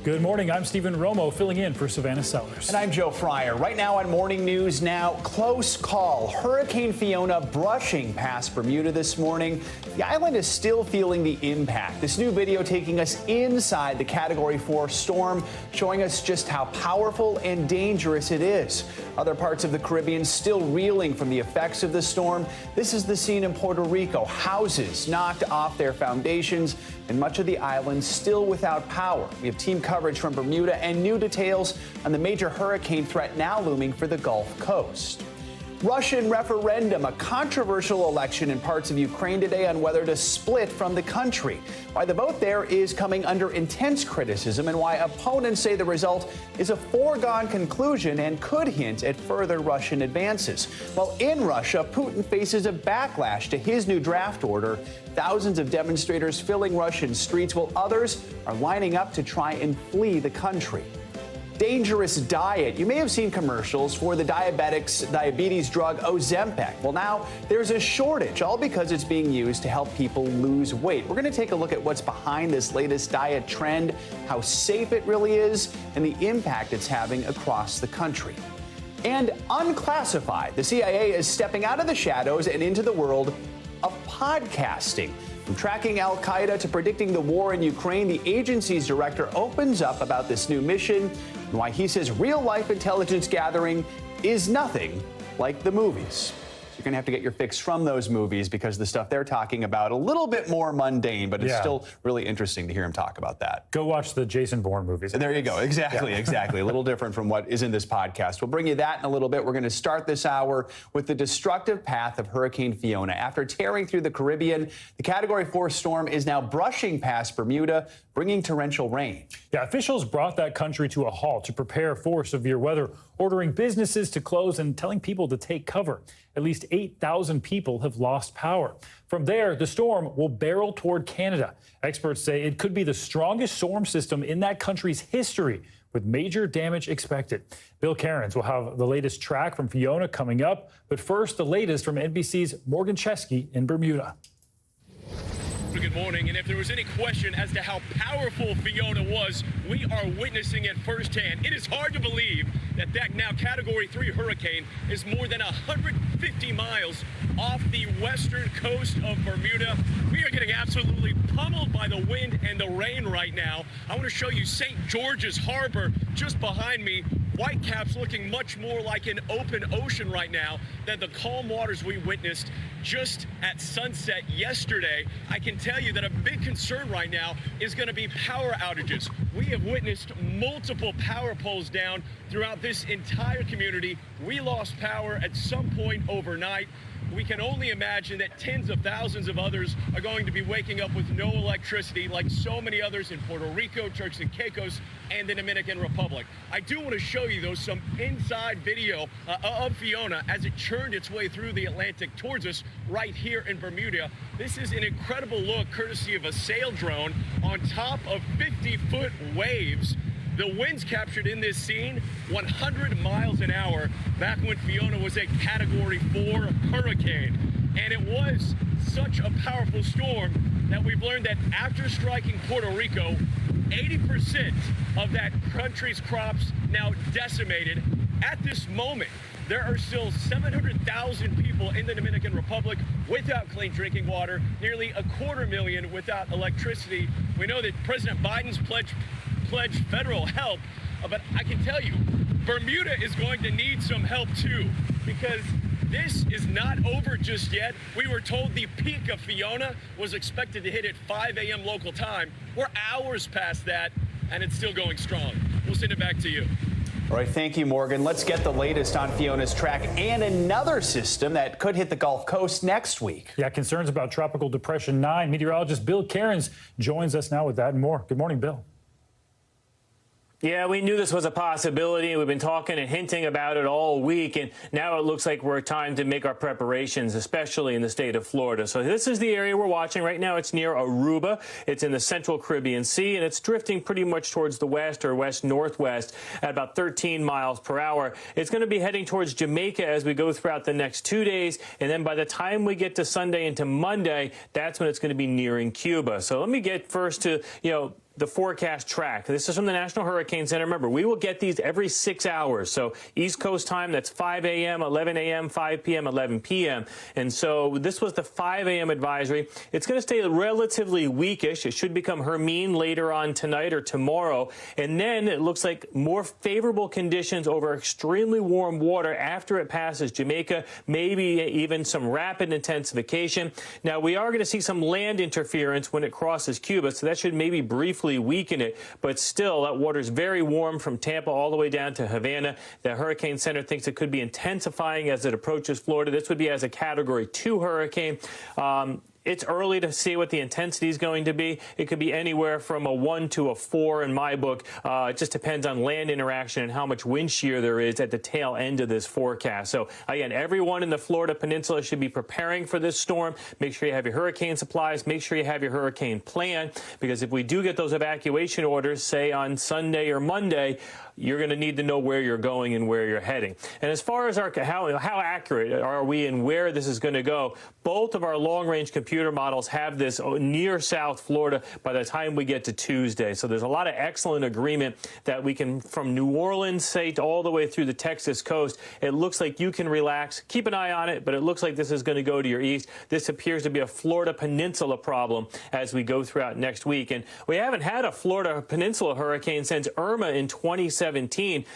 Good morning. I'm Stephen Romo, filling in for Savannah Sellers. And I'm Joe Fryer. Right now on Morning News Now, close call. Hurricane Fiona brushing past Bermuda this morning. The island is still feeling the impact. This new video taking us inside the Category 4 storm, showing us just how powerful and dangerous it is. Other parts of the Caribbean still reeling from the effects of the storm. This is the scene in Puerto Rico. Houses knocked off their foundations and much of the island still without power. We have team coverage from Bermuda and new details on the major hurricane threat now looming for the Gulf Coast. Russian referendum, a controversial election in parts of Ukraine today on whether to split from the country. Why the vote there is coming under intense criticism and why opponents say the result is a foregone conclusion and could hint at further Russian advances. While in Russia, Putin faces a backlash to his new draft order. Thousands of demonstrators filling Russian streets while others are lining up to try and flee the country. Dangerous diet. You may have seen commercials for the diabetes drug Ozempic. Well, now there's a shortage, all because it's being used to help people lose weight. We're going to take a look at what's behind this latest diet trend, how safe it really is, and the impact it's having across the country. And unclassified, the CIA is stepping out of the shadows and into the world of podcasting. From tracking al-Qaeda to predicting the war in Ukraine, the agency's director opens up about this new mission and why he says real-life intelligence gathering is nothing like the movies. So you're going to have to get your fix from those movies because the stuff they're talking about a little bit more mundane, but it's still really interesting to hear him talk about that. Go watch the Jason Bourne movies. There you go. Exactly. A little different from what is in this podcast. We'll bring you that in a little bit. We're going to start this hour with the destructive path of Hurricane Fiona. After tearing through the Caribbean, the Category 4 storm is now brushing past Bermuda, bringing torrential rain. Yeah, officials brought that country to a halt to prepare for severe weather, ordering businesses to close and telling people to take cover. At least 8,000 people have lost power. From there, the storm will barrel toward Canada. Experts say it could be the strongest storm system in that country's history, with major damage expected. Bill Cairns will have the latest track from Fiona coming up. But first, the latest from NBC's Morgan Chesky in Bermuda. Good morning, and if there was any question as to how powerful Fiona was, we are witnessing it firsthand. It is hard to believe that now Category 3 hurricane is more than 150 miles off the western coast of Bermuda. We are getting absolutely pummeled by the wind and the rain right now. I want to show you St. George's Harbor just behind me. Whitecaps looking much more like an open ocean right now than the calm waters we witnessed just at sunset yesterday. I can tell you that a big concern right now is going to be power outages. We have witnessed multiple power poles down throughout this entire community. We lost power at some point overnight. We can only imagine that tens of thousands of others are going to be waking up with no electricity, like so many others in Puerto Rico, Turks and Caicos, and the Dominican Republic. I do want to show you, though, some inside video of Fiona as it churned its way through the Atlantic towards us right here in Bermuda. This is an incredible look, courtesy of a sail drone on top of 50-foot waves. The winds captured in this scene, 100 miles an hour, back when Fiona was a Category 4 hurricane. And it was such a powerful storm that we've learned that after striking Puerto Rico, 80% of that country's crops now decimated. At this moment, there are still 700,000 people in the Dominican Republic without clean drinking water, nearly 250,000 without electricity. We know that President Biden's pledged federal help, but I can tell you, Bermuda is going to need some help too, because this is not over just yet. We were told the peak of Fiona was expected to hit at 5 a.m. local time. We're hours past that, and it's still going strong. We'll send it back to you. All right, thank you, Morgan. Let's get the latest on Fiona's track and another system that could hit the Gulf Coast next week. Yeah, concerns about Tropical Depression 9. Meteorologist Bill Cairns joins us now with that and more. Good morning, Bill. Yeah, we knew this was a possibility. We've been talking and hinting about it all week, and now it looks like we're time to make our preparations, especially in the state of Florida. So this is the area we're watching right now. It's near Aruba. It's in the central Caribbean Sea, and it's drifting pretty much towards the west or west-northwest at about 13 miles per hour. It's going to be heading towards Jamaica as we go throughout the next 2 days, and then by the time we get to Sunday into Monday, that's when it's going to be nearing Cuba. So let me get first to, the forecast track. This is from the National Hurricane Center. Remember, we will get these every 6 hours. So East Coast time, that's 5 a.m., 11 a.m., 5 p.m., 11 p.m. And so this was the 5 a.m. advisory. It's going to stay relatively weakish. It should become Hermine later on tonight or tomorrow. And then it looks like more favorable conditions over extremely warm water after it passes Jamaica, maybe even some rapid intensification. Now, we are going to see some land interference when it crosses Cuba, so that should maybe briefly weaken it, but still that water is very warm from Tampa all the way down to Havana. The Hurricane Center thinks it could be intensifying as it approaches Florida. This would be as a Category 2 hurricane. It's early to see what the intensity is going to be. It could be anywhere from a 1 to a 4 in my book. It just depends on land interaction and how much wind shear there is at the tail end of this forecast. So, again, everyone in the Florida Peninsula should be preparing for this storm. Make sure you have your hurricane supplies. Make sure you have your hurricane plan, because if we do get those evacuation orders, say on Sunday or Monday, you're going to need to know where you're going and where you're heading. And as far as how accurate are we and where this is going to go, both of our long-range computer models have this near South Florida by the time we get to Tuesday. So there's a lot of excellent agreement that we can, from New Orleans, say, all the way through the Texas coast, it looks like you can relax. Keep an eye on it, but it looks like this is going to go to your east. This appears to be a Florida Peninsula problem as we go throughout next week. And we haven't had a Florida Peninsula hurricane since Irma in 2017.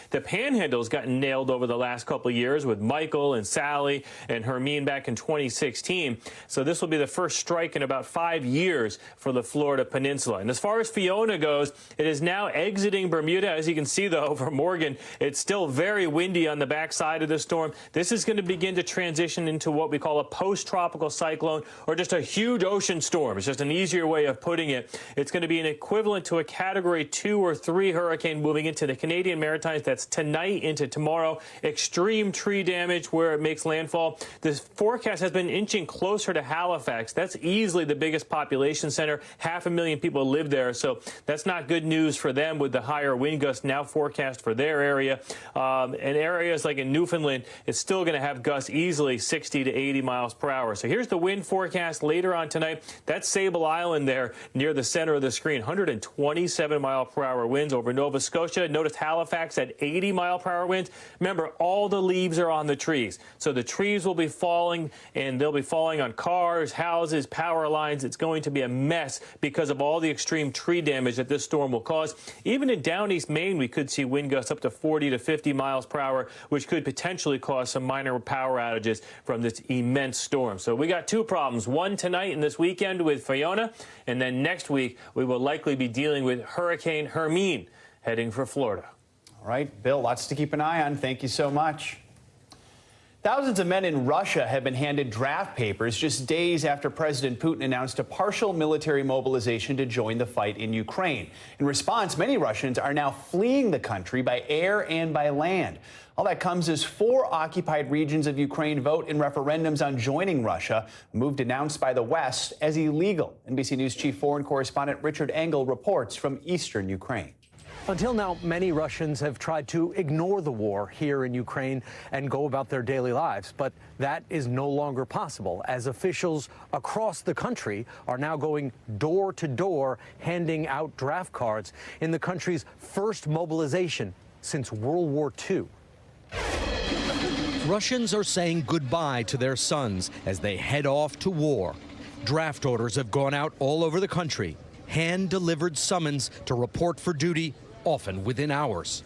The Panhandle's gotten nailed over the last couple of years with Michael and Sally and Hermine back in 2016. So this will be the first strike in about 5 years for the Florida Peninsula. And as far as Fiona goes, it is now exiting Bermuda. As you can see, though, over Morgan, it's still very windy on the backside of the storm. This is going to begin to transition into what we call a post-tropical cyclone, or just a huge ocean storm. It's just an easier way of putting it. It's going to be an equivalent to a Category 2 or 3 hurricane moving into the Canadian Maritimes. That's tonight into tomorrow. Extreme tree damage where it makes landfall. This forecast has been inching closer to Halifax. That's easily the biggest population center. 500,000 people live there, so that's not good news for them with the higher wind gusts now forecast for their area. And areas like in Newfoundland, it's still going to have gusts easily 60 to 80 miles per hour. So here's the wind forecast later on tonight. That's Sable Island there near the center of the screen. 127 mile per hour winds over Nova Scotia. Notice Halifax at 80 mile per hour winds. Remember, all the leaves are on the trees. So the trees will be falling, and they'll be falling on cars, houses, power lines. It's going to be a mess because of all the extreme tree damage that this storm will cause. Even in down east Maine, we could see wind gusts up to 40 to 50 miles per hour, which could potentially cause some minor power outages from this immense storm. So we got two problems, one tonight and this weekend with Fiona, and then next week we will likely be dealing with Hurricane Hermine heading for Florida. All right, Bill, lots to keep an eye on. Thank you so much. Thousands of men in Russia have been handed draft papers just days after President Putin announced a partial military mobilization to join the fight in Ukraine. In response, many Russians are now fleeing the country by air and by land. All that comes as 4 occupied regions of Ukraine vote in referendums on joining Russia, a move denounced by the West as illegal. NBC News chief foreign correspondent Richard Engel reports from eastern Ukraine. Until now, many Russians have tried to ignore the war here in Ukraine and go about their daily lives. But that is no longer possible, as officials across the country are now going door to door, handing out draft cards in the country's first mobilization since World War II. Russians are saying goodbye to their sons as they head off to war. Draft orders have gone out all over the country. Hand-delivered summons to report for duty, often within hours.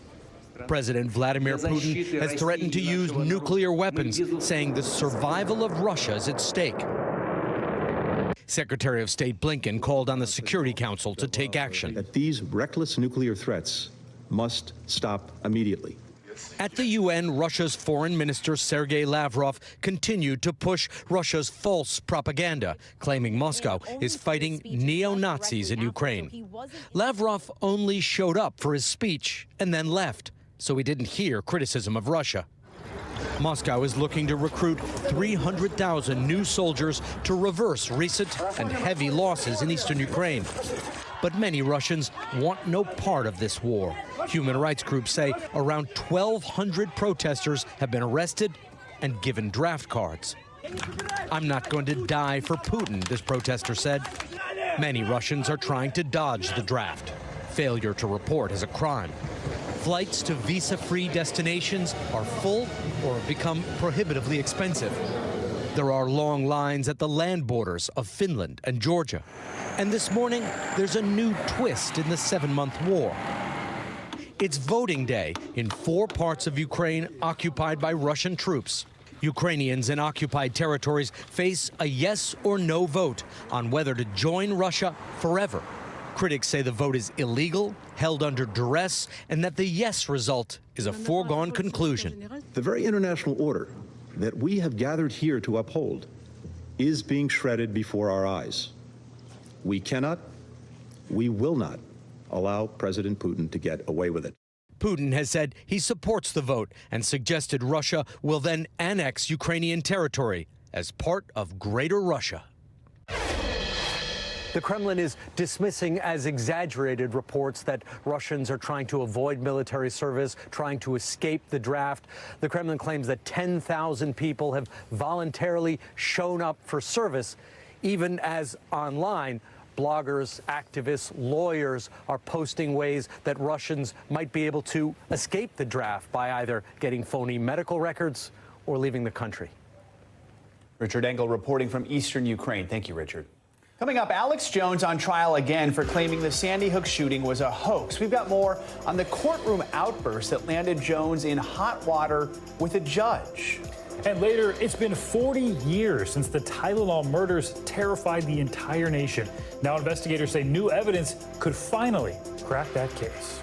President Vladimir Putin has threatened to use nuclear weapons, saying the survival of Russia is at stake. Secretary of State Blinken called on the Security Council to take action. That these reckless nuclear threats must stop immediately. At the UN, Russia's Foreign Minister Sergei Lavrov continued to push Russia's false propaganda, claiming Moscow is fighting neo-Nazis in Ukraine. Lavrov only showed up for his speech and then left, so he didn't hear criticism of Russia. Moscow is looking to recruit 300,000 new soldiers to reverse recent and heavy losses in eastern Ukraine. But many Russians want no part of this war. Human rights groups say around 1,200 protesters have been arrested and given draft cards. I'm not going to die for Putin, this protester said. Many Russians are trying to dodge the draft. failure to report as a crime. Flights to visa-free destinations are full or have become prohibitively expensive. There are long lines at the land borders of Finland and Georgia. And this morning, there's a new twist in the 7-month war. It's voting day in 4 parts of Ukraine occupied by Russian troops. Ukrainians in occupied territories face a yes or no vote on whether to join Russia forever. Critics say the vote is illegal, held under duress, and that the yes result is a foregone conclusion. The very international order that we have gathered here to uphold is being shredded before our eyes. We cannot, we will not allow President Putin to get away with it. Putin has said he supports the vote and suggested Russia will then annex Ukrainian territory as part of Greater Russia. The Kremlin is dismissing as exaggerated reports that Russians are trying to avoid military service, trying to escape the draft. The Kremlin claims that 10,000 people have voluntarily shown up for service, even as online bloggers, activists, lawyers are posting ways that Russians might be able to escape the draft by either getting phony medical records or leaving the country. Richard Engel reporting from eastern Ukraine. Thank you, Richard. Coming up, Alex Jones on trial again for claiming the Sandy Hook shooting was a hoax. We've got more on the courtroom outburst that landed Jones in hot water with a judge. And later, it's been 40 years since the Tylenol murders terrified the entire nation. Now investigators say new evidence could finally crack that case.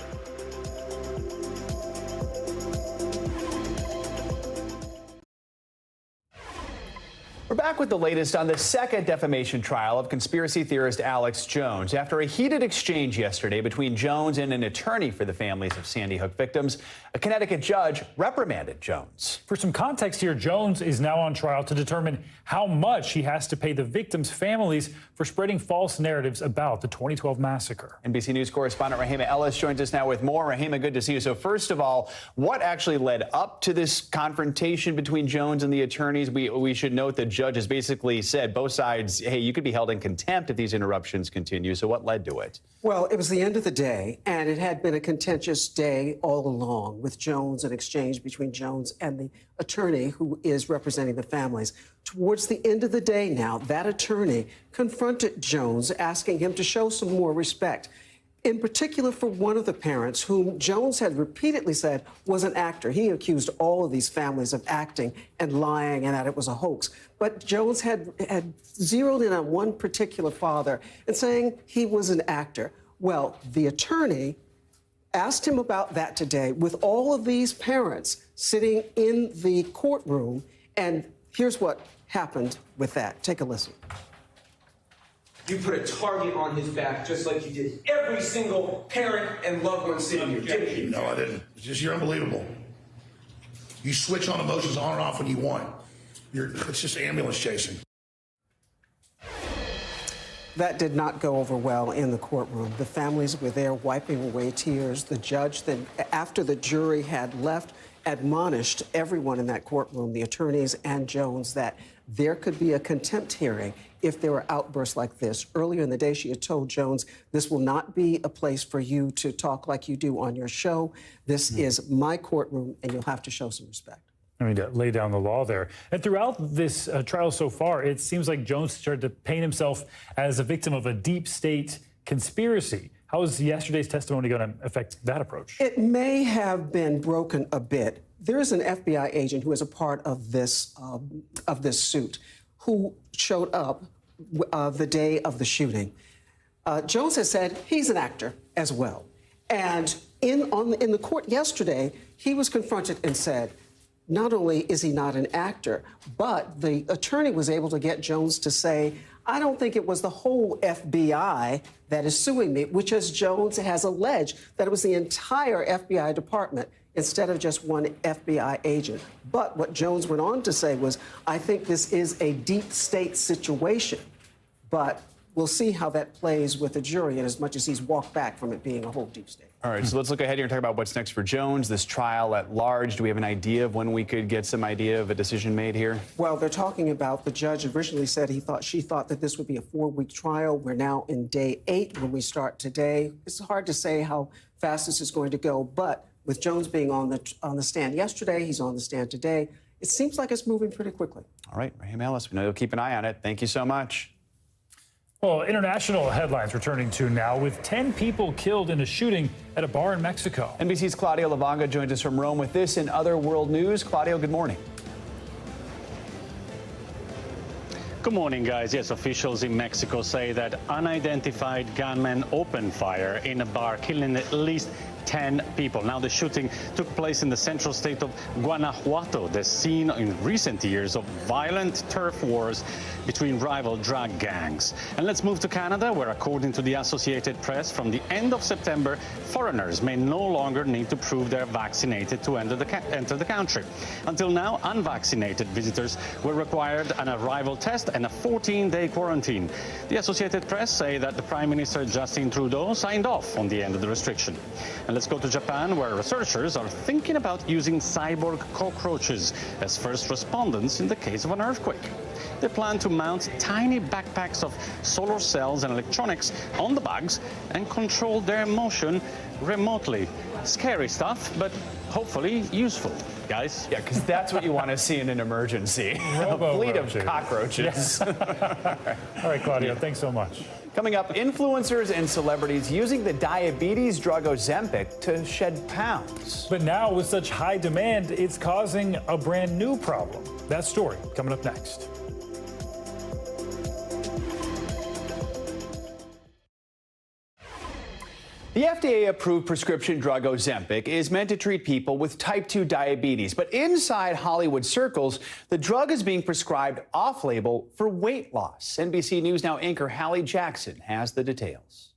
We're back with the latest on the second defamation trial of conspiracy theorist Alex Jones. After a heated exchange yesterday between Jones and an attorney for the families of Sandy Hook victims, a Connecticut judge reprimanded Jones. For some context here, Jones is now on trial to determine how much he has to pay the victims' families for spreading false narratives about the 2012 massacre. NBC News correspondent Rahima Ellis joins us now with more. Rahima, good to see you. So first of all, what actually led up to this confrontation between Jones and the attorneys? We should note that judge has basically said both sides, hey, you could be held in contempt if these interruptions continue. So what led to it? Well, it was the end of the day, and it had been a contentious day all along with Jones, an exchange between Jones and the attorney who is representing the families. Towards the end of the day now, that attorney confronted Jones, asking him to show some more respect, in particular for one of the parents whom Jones had repeatedly said was an actor. He accused all of these families of acting and lying and that it was a hoax. But Jones had zeroed in on one particular father and saying he was an actor. Well, the attorney asked him about that today with all of these parents sitting in the courtroom. And here's what happened with that. Take a listen. You put a target on his back just like you did every single parent and loved one sitting here, didn't you? No, I didn't. It's just, you're unbelievable. You switch on emotions on and off when you want. It's just ambulance chasing. That did not go over well in the courtroom. The families were there wiping away tears. The judge then, after the jury had left, admonished everyone in that courtroom, the attorneys and Jones, that there could be a contempt hearing if there were outbursts like this. Earlier in the day, she had told Jones, this will not be a place for you to talk like you do on your show. This is my courtroom, and you'll have to show some respect. I mean, to lay down the law there. And throughout this trial so far, it seems like Jones started to paint himself as a victim of a deep state conspiracy. How is yesterday's testimony going to affect that approach? It may have been broken a bit. There is an FBI agent who is a part of this suit who showed up the day of the shooting. Jones has said he's an actor as well. And in the court yesterday, he was confronted and said, not only is he not an actor, but the attorney was able to get Jones to say, I don't think it was the whole FBI that is suing me, which as Jones has alleged that it was the entire FBI department instead of just one FBI agent. But what Jones went on to say was, I think this is a deep state situation, but we'll see how that plays with the jury in as much as he's walked back from it being a whole deep state. All right, so let's look ahead here and talk about what's next for Jones, this trial at large. Do we have an idea of when we could get some idea of a decision made here? Well, they're talking about, the judge originally said she thought that this would be a 4-week trial. We're now in day 8 when we start today. It's hard to say how fast this is going to go, but with Jones being on the stand yesterday, he's on the stand today, it seems like it's moving pretty quickly. All right, Raheem Ellis, we know you'll keep an eye on it. Thank you so much. Well, international headlines returning to now with 10 people killed in a shooting at a bar in Mexico. NBC's Claudio Lavanga joins us from Rome with this and other world news. Claudio, good morning. Good morning, guys. Yes, officials in Mexico say that unidentified gunmen opened fire in a bar, killing at least 10 people. Now, the shooting took place in the central state of Guanajuato, the scene in recent years of violent turf wars between rival drug gangs. And let's move to Canada, where, according to the Associated Press, from the end of September, foreigners may no longer need to prove they're vaccinated to enter the country. Until now, unvaccinated visitors were required an arrival test and a 14-day quarantine. The Associated Press say that the Prime Minister Justin Trudeau signed off on the end of the restriction. And let's go to Japan, where researchers are thinking about using cyborg cockroaches as first respondents in the case of an earthquake. They plan to mount tiny backpacks of solar cells and electronics on the bugs and control their motion remotely. Scary stuff, but hopefully useful, guys. Yeah, because that's what you want to see in an emergency. A fleet of cockroaches. Yes. All right, Claudio, thanks so much. Coming up, influencers and celebrities using the diabetes drug Ozempic to shed pounds. But now, with such high demand, it's causing a brand new problem. That story coming up next. The FDA-approved prescription drug Ozempic is meant to treat people with type 2 diabetes. But inside Hollywood circles, the drug is being prescribed off-label for weight loss. NBC News Now anchor Hallie Jackson has the details.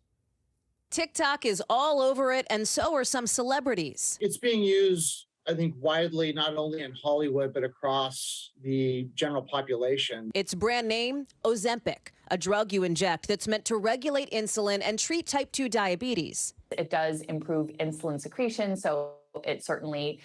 TikTok is all over it, and so are some celebrities. It's being used, I think, widely, not only in Hollywood, but across the general population. Its brand name, Ozempic, a drug you inject that's meant to regulate insulin and treat type 2 diabetes. It does improve insulin secretion, so it certainly,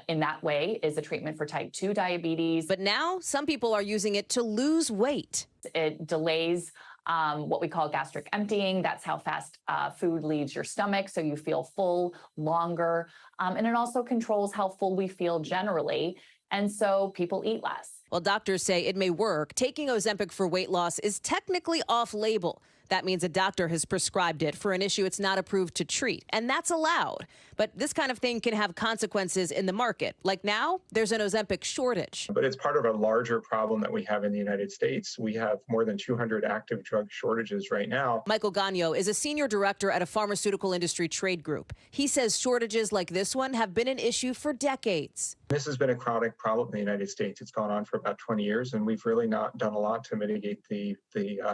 in that way, is a treatment for type 2 diabetes. But now some people are using it to lose weight. It delays what we call gastric emptying. That's how fast food leaves your stomach, so you feel full longer. And it also controls how full we feel generally, and so people eat less. Well, doctors say it may work. Taking Ozempic for weight loss is technically off-label. That means a doctor has prescribed it for an issue it's not approved to treat, and that's allowed. But this kind of thing can have consequences in the market. Like now, there's an Ozempic shortage. But it's part of a larger problem that we have in the United States. We have more than 200 active drug shortages right now. Michael Gagno is a senior director at a pharmaceutical industry trade group. He says shortages like this one have been an issue for decades. This has been a chronic problem in the United States. It's gone on for about 20 years, and we've really not done a lot to mitigate the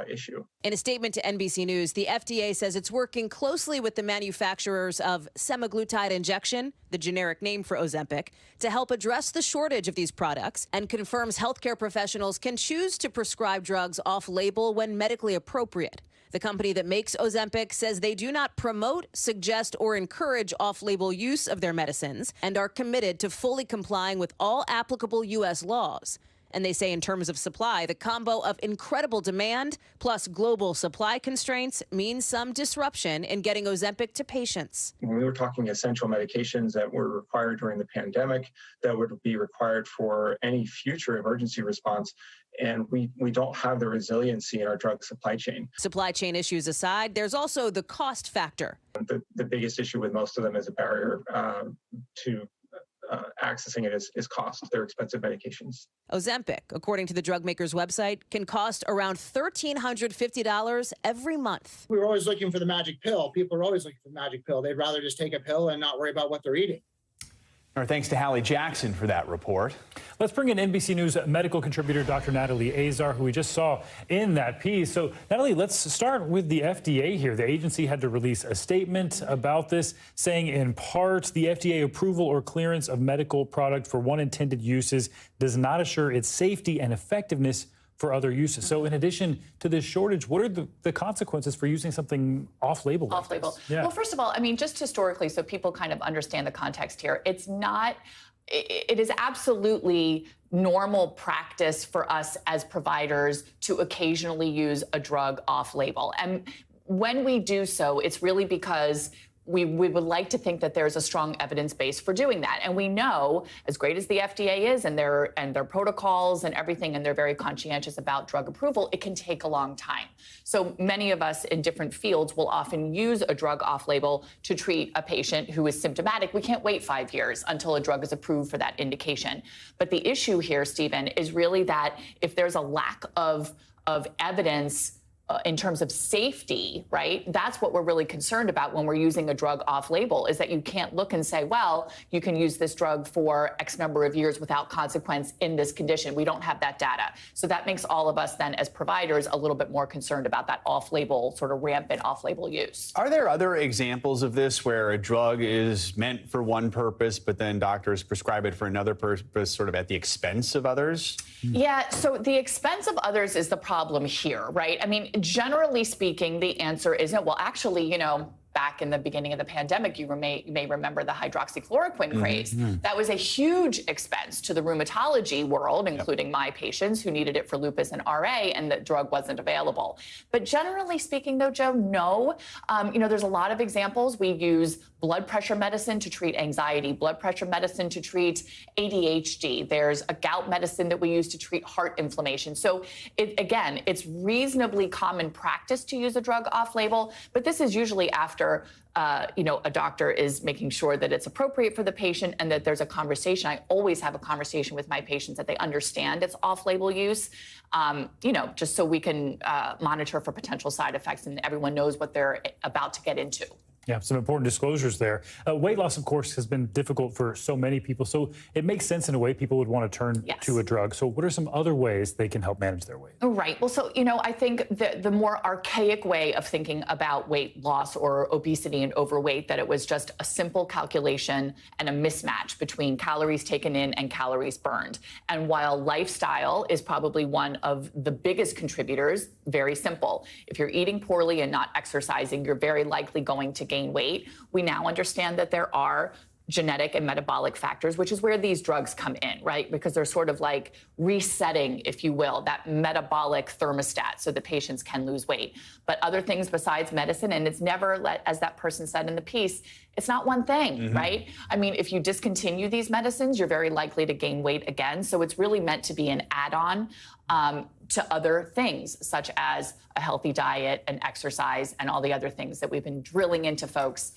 issue. In a statement to NBC News, the FDA says it's working closely with the manufacturers of semaglutide injection, the generic name for Ozempic, to help address the shortage of these products, and confirms healthcare professionals can choose to prescribe drugs off-label when medically appropriate. The company that makes Ozempic says they do not promote, suggest, or encourage off-label use of their medicines and are committed to fully complying with all applicable U.S. laws. And they say in terms of supply, the combo of incredible demand plus global supply constraints means some disruption in getting Ozempic to patients. When we were talking essential medications that were required during the pandemic, that would be required for any future emergency response, and we don't have the resiliency in our drug supply chain. Supply chain issues aside, there's also the cost factor. The biggest issue with most of them is a barrier to accessing it is cost. They're expensive medications. Ozempic, according to the drug maker's website, can cost around $1,350 every month. We were always looking for the magic pill. People are always looking for the magic pill. They'd rather just take a pill and not worry about what they're eating. Our thanks to Hallie Jackson for that report. Let's bring in NBC News medical contributor Dr. Natalie Azar, who we just saw in that piece. So, Natalie, let's start with the FDA here. The agency had to release a statement about this, saying in part, the FDA approval or clearance of medical product for one intended uses does not assure its safety and effectiveness for other uses. So in addition to this shortage, what are the consequences for using something off-label? Off-label. Yeah. Well, first of all, I mean, just historically, so people kind of understand the context here, it is absolutely normal practice for us as providers to occasionally use a drug off-label. And when we do so, it's really because we would like to think that there's a strong evidence base for doing that. And we know, as great as the FDA is and their protocols and everything, and they're very conscientious about drug approval, it can take a long time. So many of us in different fields will often use a drug off-label to treat a patient who is symptomatic. We can't wait 5 years until a drug is approved for that indication. But the issue here, Stephen, is really that if there's a lack of evidence in terms of safety, right? That's what we're really concerned about when we're using a drug off-label, is that you can't look and say, well, you can use this drug for X number of years without consequence in this condition. We don't have that data. So that makes all of us then as providers a little bit more concerned about that off-label, sort of rampant off-label use. Are there other examples of this where a drug is meant for one purpose, but then doctors prescribe it for another purpose, sort of at the expense of others? Yeah, so the expense of others is the problem here, right? I mean, generally speaking, the answer isn't, well, actually, you know, back in the beginning of the pandemic, you may remember the hydroxychloroquine craze. That was a huge expense to the rheumatology world, including my patients who needed it for lupus and RA, and the drug wasn't available. But generally speaking, though, Joe, no. You know, there's a lot of examples. We use blood pressure medicine to treat anxiety, blood pressure medicine to treat ADHD. There's a gout medicine that we use to treat heart inflammation. So, again, it's reasonably common practice to use a drug off-label, but this is usually after you know, a doctor is making sure that it's appropriate for the patient and that there's a conversation. I always have a conversation with my patients that they understand it's off-label use, you know, just so we can monitor for potential side effects and everyone knows what they're about to get into. Yeah, some important disclosures there. Weight loss, of course, has been difficult for so many people. So it makes sense in a way people would want to turn to a drug. So what are some other ways they can help manage their weight? Right. Well, so, you know, I think the more archaic way of thinking about weight loss or obesity and overweight, that it was just a simple calculation and a mismatch between calories taken in and calories burned. And while lifestyle is probably one of the biggest contributors, very simple. If you're eating poorly and not exercising, you're very likely going to gain weight. We now understand that there are genetic and metabolic factors, which is where these drugs come in, right? Because they're sort of like resetting, if you will, that metabolic thermostat so the patients can lose weight. But other things besides medicine, and it's never, as that person said in the piece, it's not one thing, right? I mean, if you discontinue these medicines, you're very likely to gain weight again. So it's really meant to be an add-on to other things, such as a healthy diet and exercise and all the other things that we've been drilling into folks,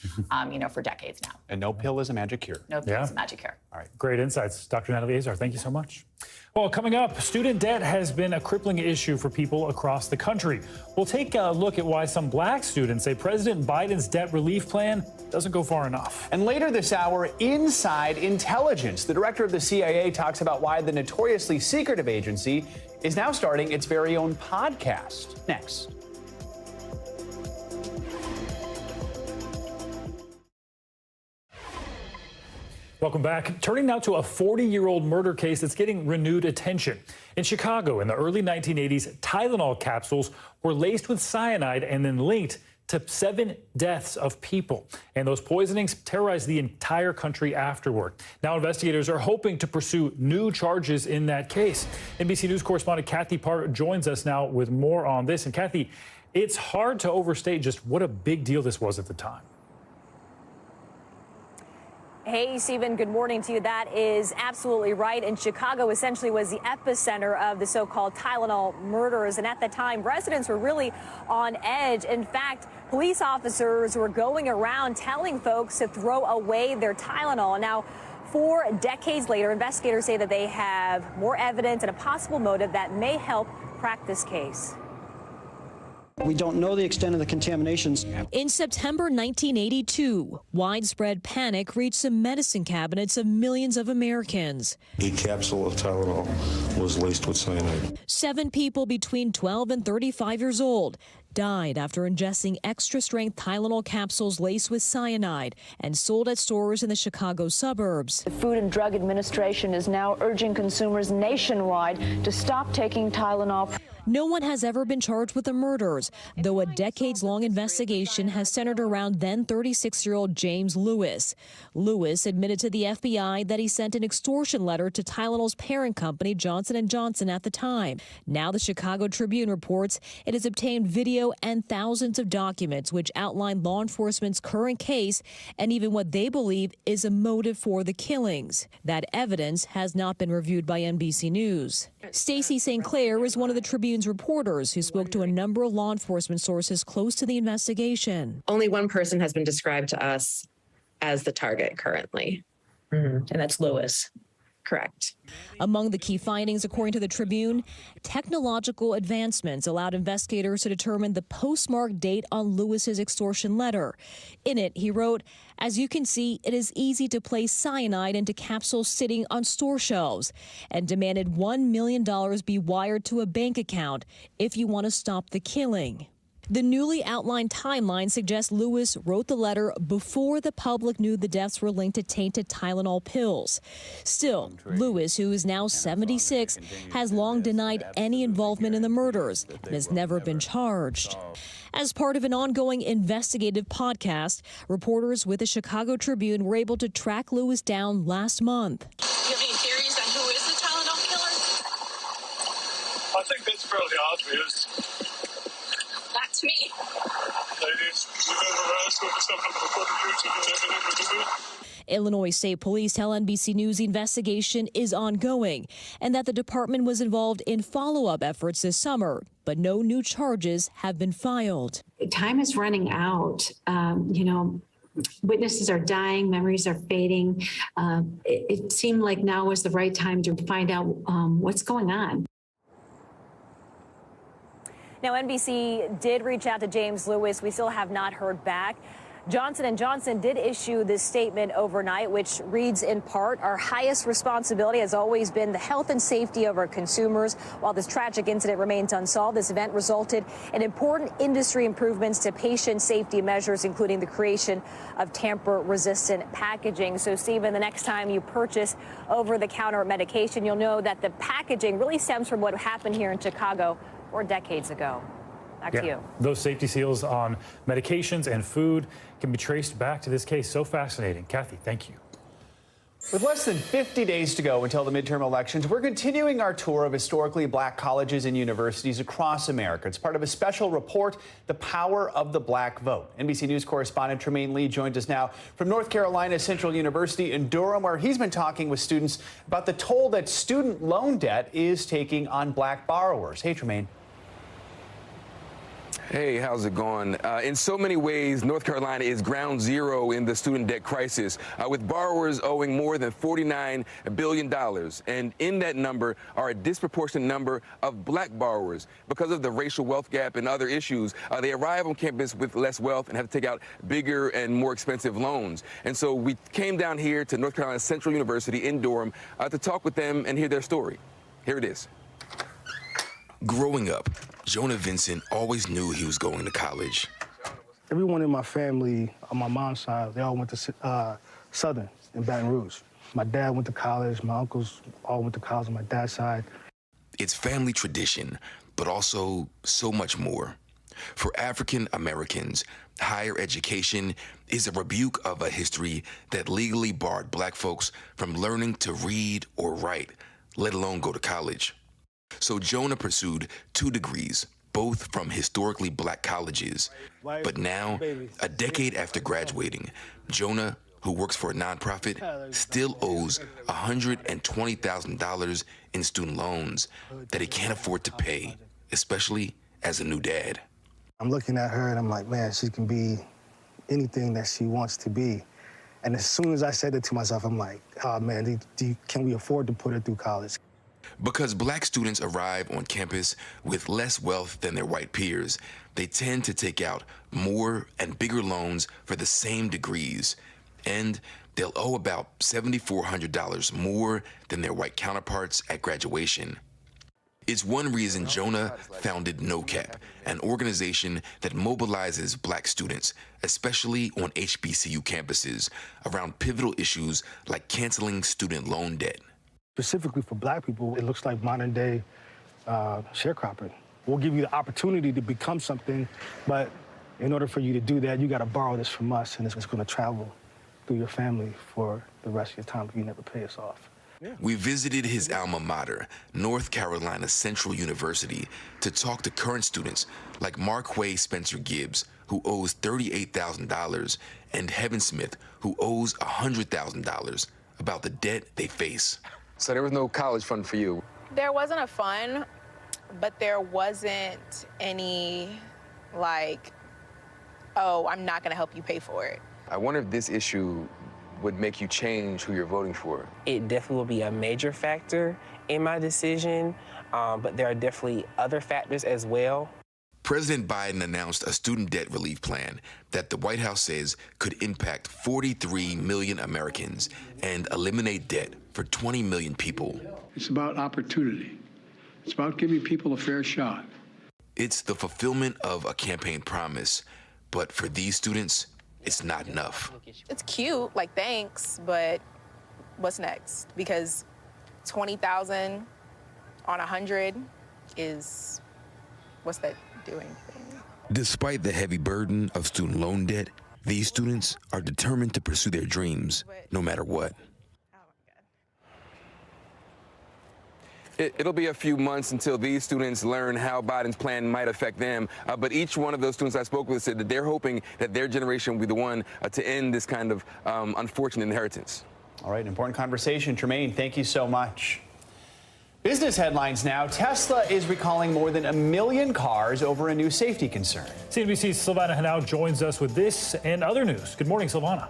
you know, for decades now. And no pill is a magic cure. No pill is a magic cure. All right, great insights. Dr. Natalie Azar, thank you so much. Well, coming up, student debt has been a crippling issue for people across the country. We'll take a look at why some black students say President Biden's debt relief plan doesn't go far enough. And later this hour, Inside Intelligence. The director of the CIA talks about why the notoriously secretive agency is now starting its very own podcast. Next. Welcome back. Turning now to a 40-year-old murder case that's getting renewed attention. In Chicago, in the early 1980s, Tylenol capsules were laced with cyanide and then linked to 7 deaths of people. And those poisonings terrorized the entire country afterward. Now investigators are hoping to pursue new charges in that case. NBC News correspondent Kathy Parr joins us now with more on this. And Kathy, it's hard to overstate just what a big deal this was at the time. Hey, Stephen, good morning to you. That is absolutely right. And Chicago essentially was the epicenter of the so-called Tylenol murders. And at the time, residents were really on edge. In fact, police officers were going around telling folks to throw away their Tylenol. Now, 4 decades later, investigators say that they have more evidence and a possible motive that may help crack this case. We don't know the extent of the contaminations. In September 1982, widespread panic reached the medicine cabinets of millions of Americans. A capsule of Tylenol was laced with cyanide. 7 people between 12 and 35 years old died after ingesting extra-strength Tylenol capsules laced with cyanide and sold at stores in the Chicago suburbs. The Food and Drug Administration is now urging consumers nationwide to stop taking Tylenol. No one has ever been charged with the murders, though a decades-long investigation has centered around then 36-year-old James Lewis. Lewis admitted to the FBI that he sent an extortion letter to Tylenol's parent company, Johnson & Johnson, at the time. Now the Chicago Tribune reports it has obtained video and thousands of documents which outline law enforcement's current case and even what they believe is a motive for the killings. That evidence has not been reviewed by NBC News. Stacey St. Clair is one of the Tribune's reporters who spoke to a number of law enforcement sources close to the investigation. Only one person has been described to us as the target currently. And that's Lewis. Correct. Among the key findings, according to the Tribune, technological advancements allowed investigators to determine the postmark date on Lewis's extortion letter. In it, he wrote, "As you can see, it is easy to place cyanide into capsules sitting on store shelves," and demanded $1 million be wired to a bank account if you want to stop the killing. The newly outlined timeline suggests Lewis wrote the letter before the public knew the deaths were linked to tainted Tylenol pills. Still, Lewis, who is now 76, has long denied any involvement in the murders and has never been charged. As part of an ongoing investigative podcast, reporters with the Chicago Tribune were able to track Lewis down last month. Do you have any theories on who is the Tylenol killer? I think that's fairly obvious. Not to me. Ladies, you've ever asked for something before the use of anything to do with? Illinois State Police tell NBC News the investigation is ongoing and that the department was involved in follow-up efforts this summer, but no new charges have been filed. Time is running out. Witnesses are dying, memories are fading. It seemed like now was the right time to find out what's going on. Now, NBC did reach out to James Lewis. We still have not heard back. Johnson & Johnson did issue this statement overnight, which reads in part, "Our highest responsibility has always been the health and safety of our consumers. While this tragic incident remains unsolved, this event resulted in important industry improvements to patient safety measures, including the creation of tamper-resistant packaging." So, Stephen, the next time you purchase over-the-counter medication, you'll know that the packaging really stems from what happened here in Chicago 4 decades ago. Back to you. Those safety seals on medications and food can be traced back to this case. So fascinating. Kathy, thank you. With less than 50 days to go until the midterm elections, we're continuing our tour of historically black colleges and universities across America. It's part of a special report, The Power of the Black Vote. NBC News correspondent Tremaine Lee joins us now from North Carolina Central University in Durham, where he's been talking with students about the toll that student loan debt is taking on black borrowers. Hey, Tremaine. Hey, how's it going? In so many ways, North Carolina is ground zero in the student debt crisis, with borrowers owing more than $49 billion. And in that number are a disproportionate number of black borrowers. Because of the racial wealth gap and other issues, they arrive on campus with less wealth and have to take out bigger and more expensive loans. And so we came down here to North Carolina Central University in Durham to talk with them and hear their story. Here it is. Growing up, Jonah Vincent always knew he was going to college. Everyone in my family, on my mom's side, they all went to Southern in Baton Rouge. My dad went to college, my uncles all went to college on my dad's side. It's family tradition, but also so much more. For African Americans, higher education is a rebuke of a history that legally barred black folks from learning to read or write, let alone go to college. So Jonah pursued 2 degrees, both from historically black colleges. But now, a decade after graduating, Jonah, who works for a nonprofit, still owes $120,000 in student loans that he can't afford to pay, especially as a new dad. I'm looking at her and I'm like, man, she can be anything that she wants to be. And as soon as I said it to myself, I'm like, oh man, can we afford to put her through college? Because black students arrive on campus with less wealth than their white peers, they tend to take out more and bigger loans for the same degrees. And they'll owe about $7,400 more than their white counterparts at graduation. It's one reason Jonah founded NoCap, an organization that mobilizes black students, especially on HBCU campuses, around pivotal issues like canceling student loan debt. Specifically for black people, it looks like modern day sharecropping. We'll give you the opportunity to become something, but in order for you to do that, you got to borrow this from us, and it's going to travel through your family for the rest of your time if you never pay us off. We visited his alma mater, North Carolina Central University, to talk to current students like Marquay Spencer Gibbs, who owes $38,000, and Heaven Smith, who owes $100,000, about the debt they face. So there was no college fund for you? There wasn't a fund, but there wasn't any, like, oh, I'm not going to help you pay for it. I wonder if this issue would make you change who you're voting for. It definitely will be a major factor in my decision, but there are definitely other factors as well. President Biden announced a student debt relief plan that the White House says could impact 43 million Americans and eliminate debt for 20 million people. It's about opportunity. It's about giving people a fair shot. It's the fulfillment of a campaign promise, but for these students, it's not enough. It's cute, like, thanks, but what's next? Because 20,000 on 100 is, what's that doing? Despite the heavy burden of student loan debt, these students are determined to pursue their dreams, no matter what. It'll be a few months until these students learn how Biden's plan might affect them. But each one of those students I spoke with said that they're hoping that their generation will be the one to end this kind of unfortunate inheritance. All right, important conversation. Tremaine, thank you so much. Business headlines now. Tesla is recalling more than 1 million cars over a new safety concern. CNBC's Silvana Henao joins us with this and other news. Good morning, Silvana.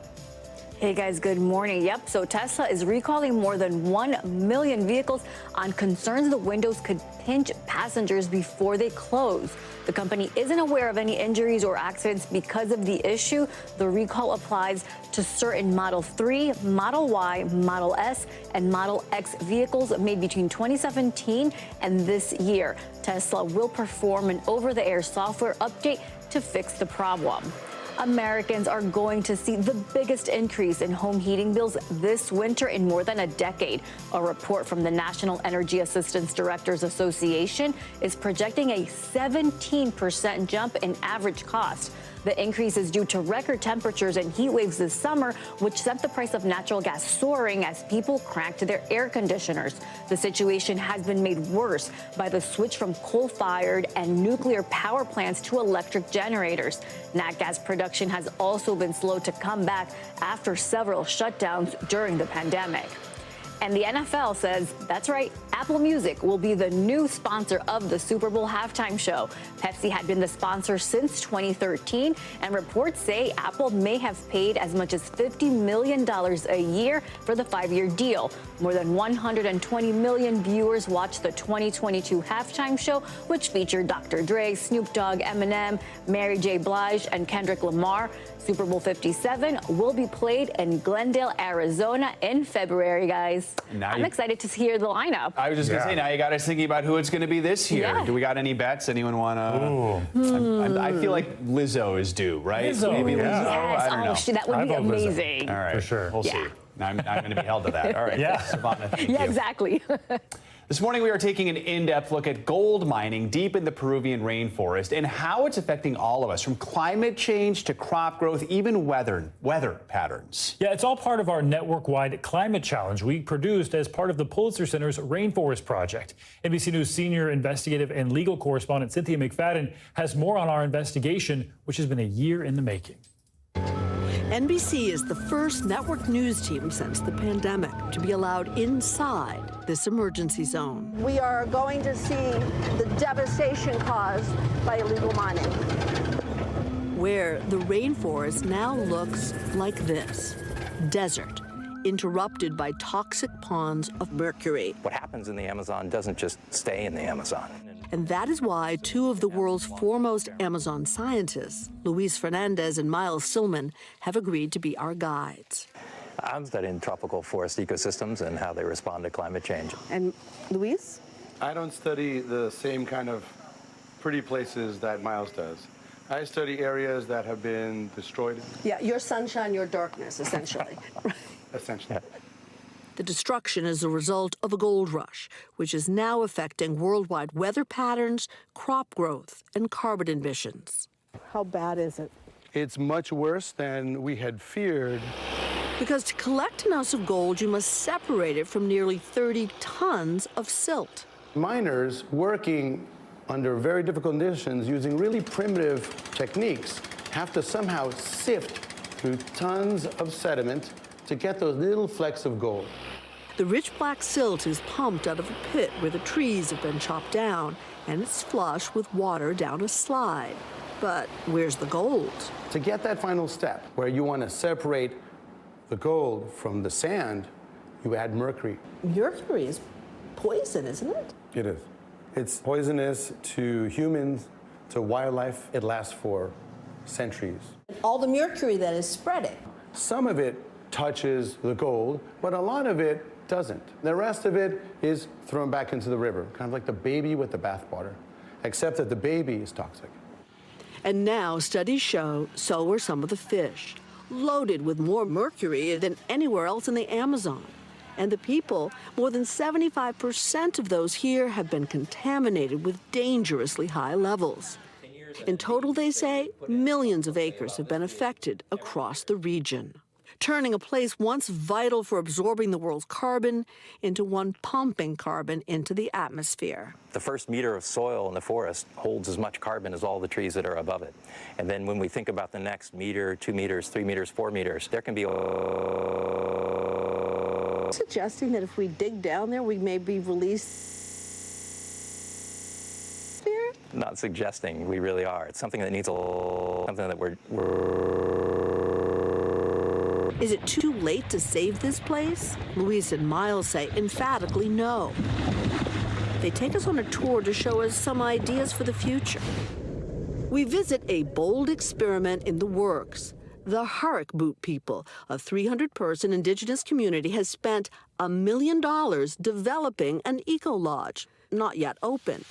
Hey guys, good morning. Yep, so Tesla is recalling more than 1 million vehicles on concerns the windows could pinch passengers before they close. The company isn't aware of any injuries or accidents because of the issue. The recall applies to certain Model 3, Model Y, Model S, and Model X vehicles made between 2017 and this year. Tesla will perform an over-the-air software update to fix the problem. Americans are going to see the biggest increase in home heating bills this winter in more than a decade. A report from the National Energy Assistance Directors Association is projecting a 17% jump in average cost. The increase is due to record temperatures and heat waves this summer, which sent the price of natural gas soaring as people cranked their air conditioners. The situation has been made worse by the switch from coal-fired and nuclear power plants to electric generators. Nat gas production has also been slow to come back after several shutdowns during the pandemic. And the NFL says, that's right, Apple Music will be the new sponsor of the Super Bowl halftime show. Pepsi had been the sponsor since 2013, and reports say Apple may have paid as much as $50 million a year for the 5-year deal. More than 120 million viewers watched the 2022 halftime show, which featured Dr. Dre, Snoop Dogg, Eminem, Mary J. Blige, and Kendrick Lamar. Super Bowl 57 will be played in Glendale, Arizona in February, guys. I'm excited to hear the lineup. I was just going to say, now you got us thinking about who it's going to be this year. Yeah. Do we got any bets? Anyone want to? I feel like Lizzo is due, right? Lizzo, Maybe yeah. Lizzo. Yes. I don't know. That would be amazing. All right, for sure. We'll see. I'm going to be held to that. All right. Yeah. Savannah, thank Yeah, you. exactly. This morning, we are taking an in-depth look at gold mining deep in the Peruvian rainforest and how it's affecting all of us, from climate change to crop growth, even weather patterns. Yeah, it's all part of our network-wide climate challenge we produced as part of the Pulitzer Center's Rainforest Project. NBC News senior investigative and legal correspondent Cynthia McFadden has more on our investigation, which has been a year in the making. NBC is the first network news team since the pandemic to be allowed inside this emergency zone. We are going to see the devastation caused by illegal mining, where the rainforest now looks like this: desert, interrupted by toxic ponds of mercury. What happens in the Amazon doesn't just stay in the Amazon. And that is why two of the world's foremost Amazon scientists, Luis Fernandez and Miles Silman, have agreed to be our guides. I'm studying tropical forest ecosystems and how they respond to climate change. And Luis? I don't study the same kind of pretty places that Miles does. I study areas that have been destroyed. Yeah, your sunshine, your darkness, essentially. Essentially. The destruction is a result of a gold rush, which is now affecting worldwide weather patterns, crop growth, and carbon emissions. How bad is it? It's much worse than we had feared. Because to collect an ounce of gold, you must separate it from nearly 30 tons of silt. Miners working under very difficult conditions using really primitive techniques have to somehow sift through tons of sediment to get those little flecks of gold. The rich black silt is pumped out of a pit where the trees have been chopped down, and it's flushed with water down a slide. But where's the gold? To get that final step, where you want to separate the gold from the sand, you add mercury. Mercury is poison, isn't it? It is. It's poisonous to humans, to wildlife. It lasts for centuries. All the mercury that is spreading. Some of it touches the gold, but a lot of it doesn't. The rest of it is thrown back into the river, kind of like the baby with the bathwater, except that the baby is toxic. And now studies show so are some of the fish, loaded with more mercury than anywhere else in the Amazon. And the people, more than 75% of those here have been contaminated with dangerously high levels. In total, they say, millions of acres have been affected across the region, turning a place once vital for absorbing the world's carbon into one pumping carbon into the atmosphere. The first meter of soil in the forest holds as much carbon as all the trees that are above it. And then when we think about the next meter, 2 meters, 3 meters, 4 meters, there can be Suggesting that if we dig down there, we may be released there? Not suggesting, we really are. It's something that needs something that we're Is it too late to save this place? Luis and Miles say emphatically no. They take us on a tour to show us some ideas for the future. We visit a bold experiment in the works. The Harik Boot people, a 300-person indigenous community, has spent $1 million developing an eco-lodge, not yet open.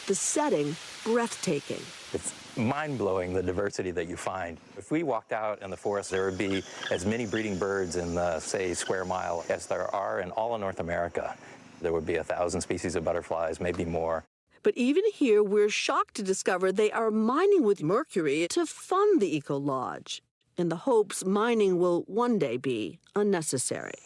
The setting, breathtaking. It's mind-blowing, the diversity that you find. If we walked out in the forest, there would be as many breeding birds in the, say, square mile as there are in all of North America. There would be 1,000 species of butterflies, maybe more. But even here, we're shocked to discover they are mining with mercury to fund the eco-lodge, in the hopes mining will one day be unnecessary.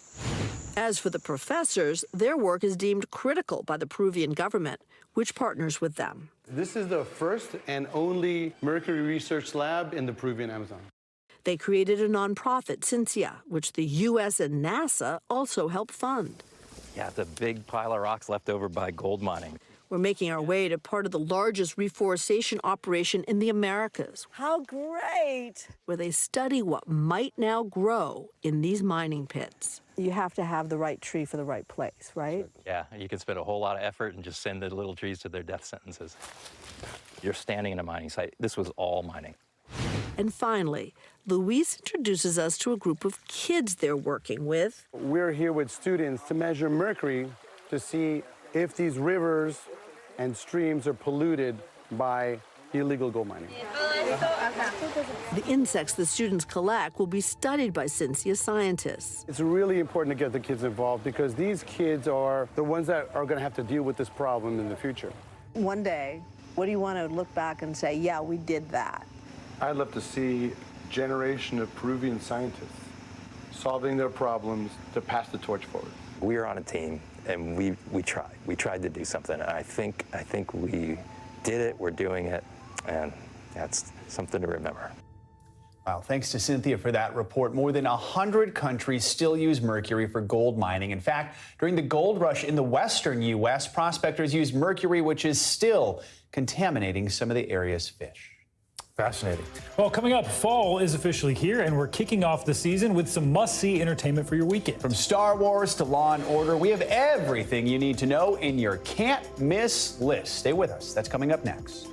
As for the professors, their work is deemed critical by the Peruvian government, which partners with them. This is the first and only mercury research lab in the Peruvian Amazon. They created a nonprofit, Cincia, which the U.S. and NASA also help fund. Yeah, it's a big pile of rocks left over by gold mining. We're making our way to part of the largest reforestation operation in the Americas. How great! Where they study what might now grow in these mining pits. You have to have the right tree for the right place, right? Yeah, you can spend a whole lot of effort and just send the little trees to their death sentences. You're standing in a mining site. This was all mining. And finally, Luis introduces us to a group of kids they're working with. We're here with students to measure mercury to see if these rivers and streams are polluted by illegal gold mining. The insects the students collect will be studied by Cincia scientists. It's really important to get the kids involved because these kids are the ones that are going to have to deal with this problem in the future. One day, what do you want to look back and say, yeah, we did that? I'd love to see a generation of Peruvian scientists solving their problems to pass the torch forward. We were on a team, and we tried. We tried to do something, and I think we did it. We're doing it, and that's something to remember. Wow, thanks to Cynthia for that report. More than 100 countries still use mercury for gold mining. In fact, during the gold rush in the western U.S., prospectors used mercury, which is still contaminating some of the area's fish. Fascinating. Well, coming up, fall is officially here, and we're kicking off the season with some must-see entertainment for your weekend. From Star Wars to Law and Order, we have everything you need to know in your can't-miss list. Stay with us. That's coming up next.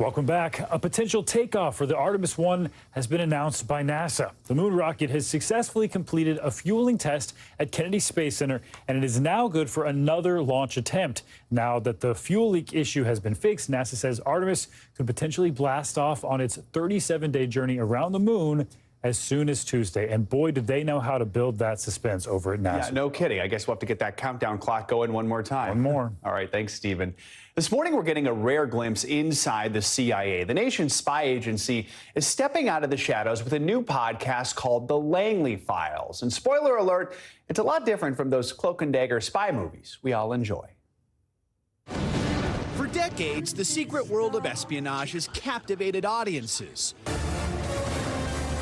Welcome back. A potential takeoff for the Artemis 1 has been announced by NASA. The moon rocket has successfully completed a fueling test at Kennedy Space Center, and it is now good for another launch attempt. Now that the fuel leak issue has been fixed, NASA says Artemis could potentially blast off on its 37-day journey around the moon as soon as Tuesday. And boy, did they know how to build that suspense over at NASA. Yeah, no kidding. I guess we'll have to get that countdown clock going one more time. One more. All right, thanks, Stephen. This morning, we're getting a rare glimpse inside the CIA. The nation's spy agency is stepping out of the shadows with a new podcast called The Langley Files. And spoiler alert, it's a lot different from those cloak and dagger spy movies we all enjoy. For decades, the secret world of espionage has captivated audiences.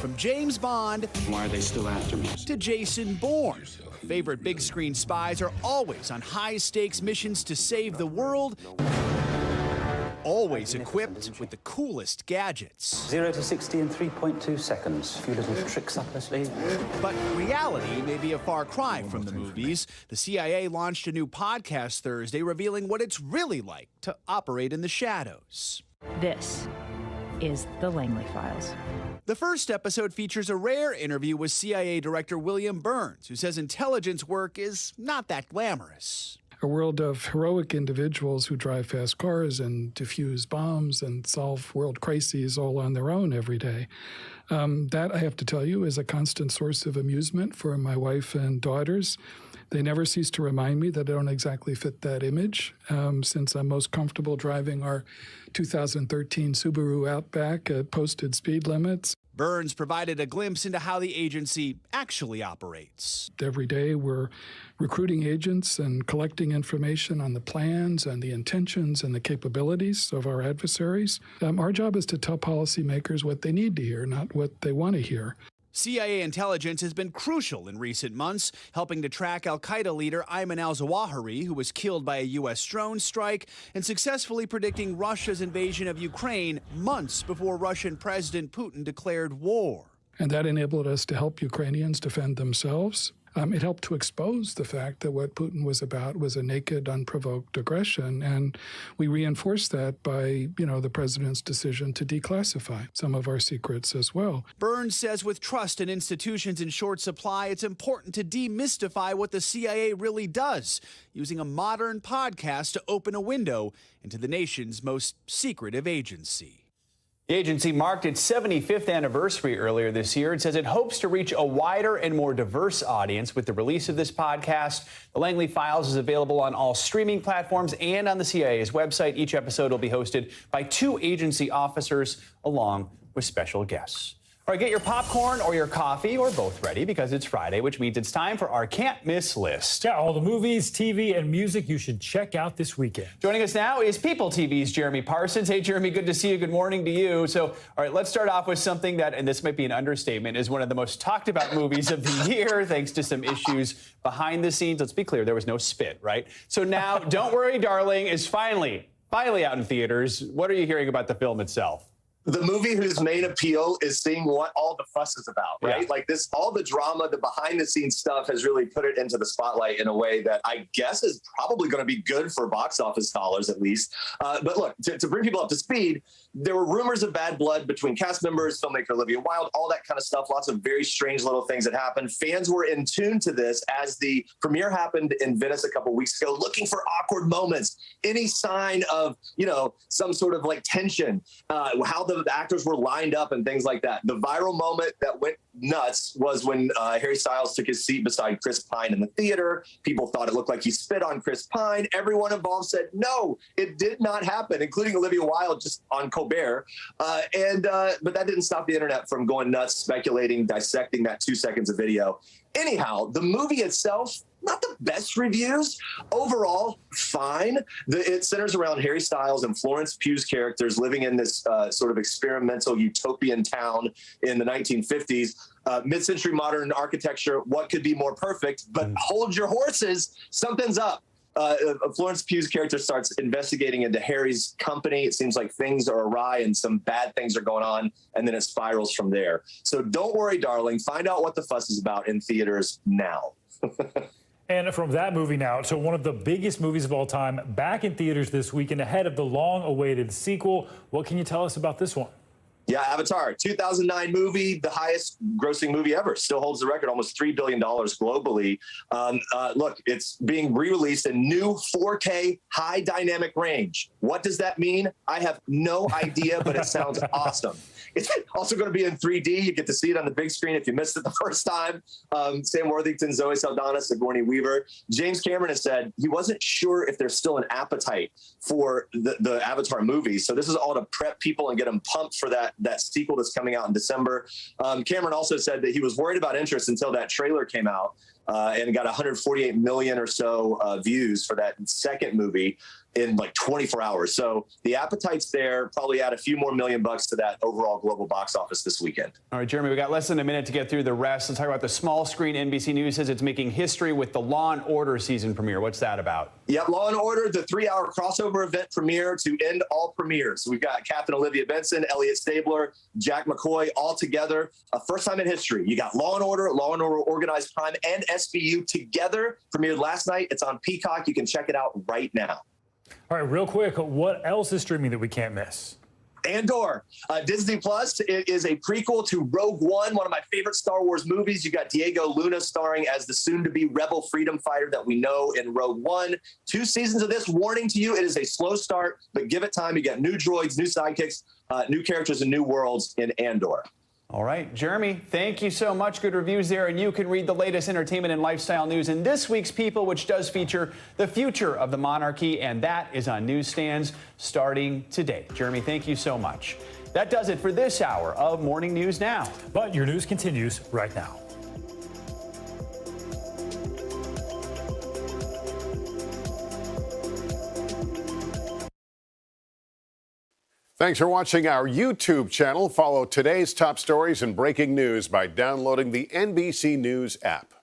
From James Bond, why are they still after me, to Jason Bourne. Favorite big screen spies are always on high stakes missions to save the world, always equipped with the coolest gadgets. 0 to 60 in 3.2 seconds. A few little tricks up the sleeve. But reality may be a far cry from the movies. The CIA launched a new podcast Thursday revealing what it's really like to operate in the shadows. This is The Langley Files. The first episode features a rare interview with CIA Director William Burns, who says intelligence work is not that glamorous. A world of heroic individuals who drive fast cars and defuse bombs and solve world crises all on their own every day. That, I have to tell you, is a constant source of amusement for my wife and daughters. They never cease to remind me that I don't exactly fit that image, since I'm most comfortable driving our 2013 Subaru Outback at posted speed limits. Burns provided a glimpse into how the agency actually operates. Every day we're recruiting agents and collecting information on the plans and the intentions and the capabilities of our adversaries. Our job is to tell policymakers what they need to hear, not what they want to hear. CIA intelligence has been crucial in recent months, helping to track al-Qaeda leader Ayman al-Zawahiri, who was killed by a U.S. drone strike, and successfully predicting Russia's invasion of Ukraine months before Russian President Putin declared war. And that enabled us to help Ukrainians defend themselves. It helped to expose the fact that what Putin was about was a naked, unprovoked aggression, and we reinforced that by, the president's decision to declassify some of our secrets as well. Burns says with trust in institutions in short supply, it's important to demystify what the CIA really does, using a modern podcast to open a window into the nation's most secretive agency. The agency marked its 75th anniversary earlier this year. It says it hopes to reach a wider and more diverse audience with the release of this podcast. The Langley Files is available on all streaming platforms and on the CIA's website. Each episode will be hosted by 2 agency officers along with special guests. All right, get your popcorn or your coffee or both ready because it's Friday, which means it's time for our can't miss list. Yeah, all the movies, TV, and music you should check out this weekend. Joining us now is People TV's Jeremy Parsons. Hey, Jeremy, good to see you. Good morning to you. So, all right, let's start off with something that, and this might be an understatement, is one of the most talked about movies of the year, thanks to some issues behind the scenes. Let's be clear, there was no spit, right? So now, Don't Worry, Darling is finally out in theaters. What are you hearing about the film itself? The movie whose main appeal is seeing what all the fuss is about, right? Yeah. Like this, all the drama, the behind the scenes stuff has really put it into the spotlight in a way that I guess is probably going to be good for box office dollars at least. But look, to bring people up to speed, there were rumors of bad blood between cast members, filmmaker Olivia Wilde, all that kind of stuff. Lots of very strange little things that happened. Fans were in tune to this as the premiere happened in Venice a couple weeks ago, looking for awkward moments, any sign of, some sort of like tension, how the actors were lined up and things like that. The viral moment that went nuts was when Harry Styles took his seat beside Chris Pine in the theater. People thought it looked like he spit on Chris Pine. Everyone involved said, no, it did not happen, including Olivia Wilde just on Colbert. But that didn't stop the internet from going nuts, speculating, dissecting that 2 seconds of video. Anyhow, the movie itself, not the best reviews. Overall, fine. It centers around Harry Styles and Florence Pugh's characters living in this sort of experimental utopian town in the 1950s. Mid-century modern architecture, what could be more perfect? But hold your horses, something's up. Florence Pugh's character starts investigating into Harry's company. It seems like things are awry and some bad things are going on, and then it spirals from there. So Don't Worry, Darling. Find out what the fuss is about in theaters now. And from that movie now to one of the biggest movies of all time, back in theaters this weekend ahead of the long-awaited sequel. What can you tell us about this one? Yeah, Avatar, 2009 movie, the highest grossing movie ever. Still holds the record, almost $3 billion globally. Look, it's being re-released in new 4K high dynamic range. What does that mean? I have no idea, but it sounds awesome. It's also going to be in 3D. You get to see it on the big screen if you missed it the first time. Sam Worthington, Zoe Saldana, Sigourney Weaver. James Cameron has said he wasn't sure if there's still an appetite for the Avatar movie. So this is all to prep people and get them pumped for that sequel that's coming out in December. Cameron also said that he was worried about interest until that trailer came out and got 148 million or so views for that second movie in like 24 hours. So the appetite's there, probably add a few more $1 million to that overall global box office this weekend. All right, Jeremy, we got less than a minute to get through the rest. Let's talk about the small screen. NBC News says it's making history with the Law & Order season premiere. What's that about? Yeah, Law & Order, the 3-hour crossover event premiere to end all premieres. We've got Captain Olivia Benson, Elliot Stabler, Jack McCoy all together. First time in history. You got Law & Order Organized Crime, and SVU together. Premiered last night. It's on Peacock. You can check it out right now. All right, real quick, what else is streaming that we can't miss? Andor, Disney Plus. It is a prequel to Rogue One, one of my favorite Star Wars movies. You got Diego Luna starring as the soon-to-be rebel freedom fighter that we know in Rogue One. 2 seasons of this. Warning to you, it is a slow start, but give it time. You get new droids, new sidekicks, new characters, and new worlds in Andor. All right, Jeremy, thank you so much. Good reviews there. And you can read the latest entertainment and lifestyle news in this week's People, which does feature the future of the monarchy. And that is on newsstands starting today. Jeremy, thank you so much. That does it for this hour of Morning News Now. But your news continues right now. Thanks for watching our YouTube channel. Follow today's top stories and breaking news by downloading the NBC News app.